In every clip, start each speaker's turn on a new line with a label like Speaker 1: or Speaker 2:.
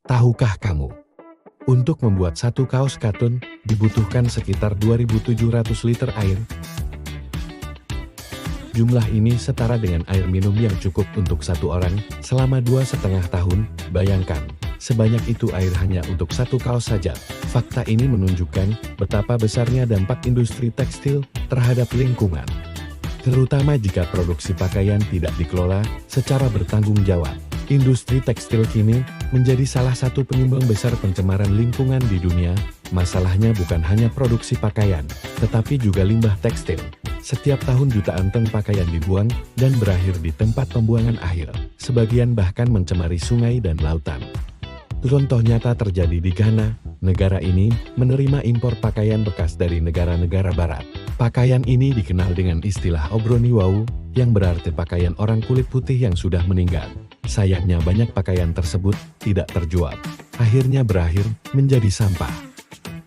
Speaker 1: Tahukah kamu, untuk membuat satu kaos katun, dibutuhkan sekitar 2.700 liter air. Jumlah ini setara dengan air minum yang cukup untuk satu orang selama 2,5 tahun. Bayangkan, sebanyak itu air hanya untuk satu kaos saja. Fakta ini menunjukkan betapa besarnya dampak industri tekstil terhadap lingkungan, terutama jika produksi pakaian tidak dikelola secara bertanggung jawab. Industri tekstil kini menjadi salah satu penyumbang besar pencemaran lingkungan di dunia. Masalahnya bukan hanya produksi pakaian, tetapi juga limbah tekstil. Setiap tahun jutaan ton pakaian dibuang dan berakhir di tempat pembuangan akhir. Sebagian bahkan mencemari sungai dan lautan. Contoh nyata terjadi di Ghana. Negara ini menerima impor pakaian bekas dari negara-negara barat. Pakaian ini dikenal dengan istilah obroniwau, yang berarti pakaian orang kulit putih yang sudah meninggal. Sayangnya banyak pakaian tersebut tidak terjual. Akhirnya berakhir menjadi sampah.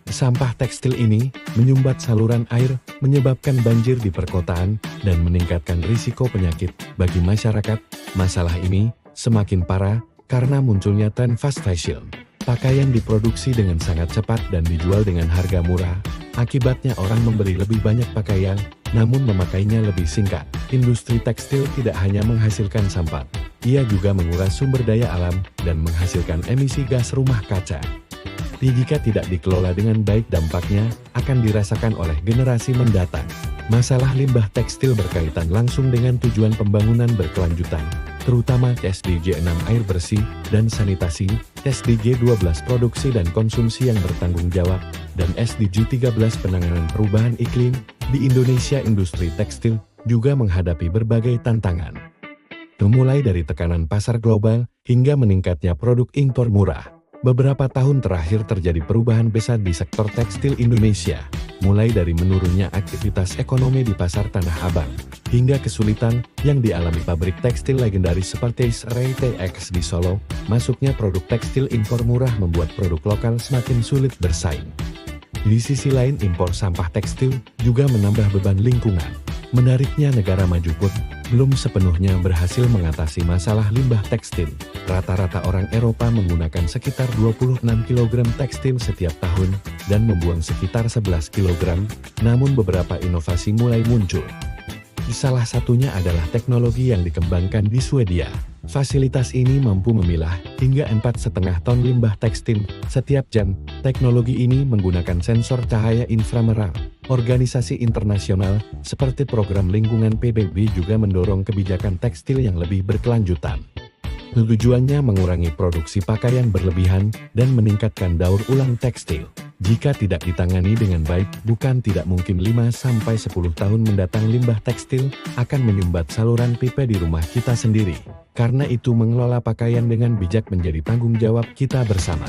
Speaker 1: Sampah tekstil ini menyumbat saluran air, menyebabkan banjir di perkotaan, dan meningkatkan risiko penyakit bagi masyarakat. Masalah ini semakin parah karena munculnya tren fast fashion. Pakaian diproduksi dengan sangat cepat dan dijual dengan harga murah. Akibatnya orang membeli lebih banyak pakaian, namun memakainya lebih singkat. Industri tekstil tidak hanya menghasilkan sampah, ia juga menguras sumber daya alam dan menghasilkan emisi gas rumah kaca. Jika tidak dikelola dengan baik, dampaknya akan dirasakan oleh generasi mendatang. Masalah limbah tekstil berkaitan langsung dengan tujuan pembangunan berkelanjutan, terutama SDG 6 air bersih dan sanitasi, SDG 12 produksi dan konsumsi yang bertanggung jawab, dan SDG 13 penanganan perubahan iklim. Di Indonesia, industri tekstil juga menghadapi berbagai tantangan, mulai dari tekanan pasar global hingga meningkatnya produk impor murah. Beberapa tahun terakhir terjadi perubahan besar di sektor tekstil Indonesia, mulai dari menurunnya aktivitas ekonomi di pasar Tanah Abang, hingga kesulitan yang dialami pabrik tekstil legendaris seperti RTX di Solo. Masuknya produk tekstil impor murah membuat produk lokal semakin sulit bersaing. Di sisi lain, impor sampah tekstil juga menambah beban lingkungan. Menariknya, negara maju pun belum sepenuhnya berhasil mengatasi masalah limbah tekstil. Rata-rata orang Eropa menggunakan sekitar 26 kg tekstil setiap tahun dan membuang sekitar 11 kg. Namun beberapa inovasi mulai muncul. Salah satunya adalah teknologi yang dikembangkan di Swedia. Fasilitas ini mampu memilah hingga 4,5 ton limbah tekstil setiap jam. Teknologi ini menggunakan sensor cahaya inframerah. Organisasi internasional seperti Program Lingkungan PBB juga mendorong kebijakan tekstil yang lebih berkelanjutan. Tujuannya mengurangi produksi pakaian berlebihan dan meningkatkan daur ulang tekstil. Jika tidak ditangani dengan baik, bukan tidak mungkin 5-10 tahun mendatang limbah tekstil akan menyumbat saluran pipa di rumah kita sendiri. Karena itu, mengelola pakaian dengan bijak menjadi tanggung jawab kita bersama.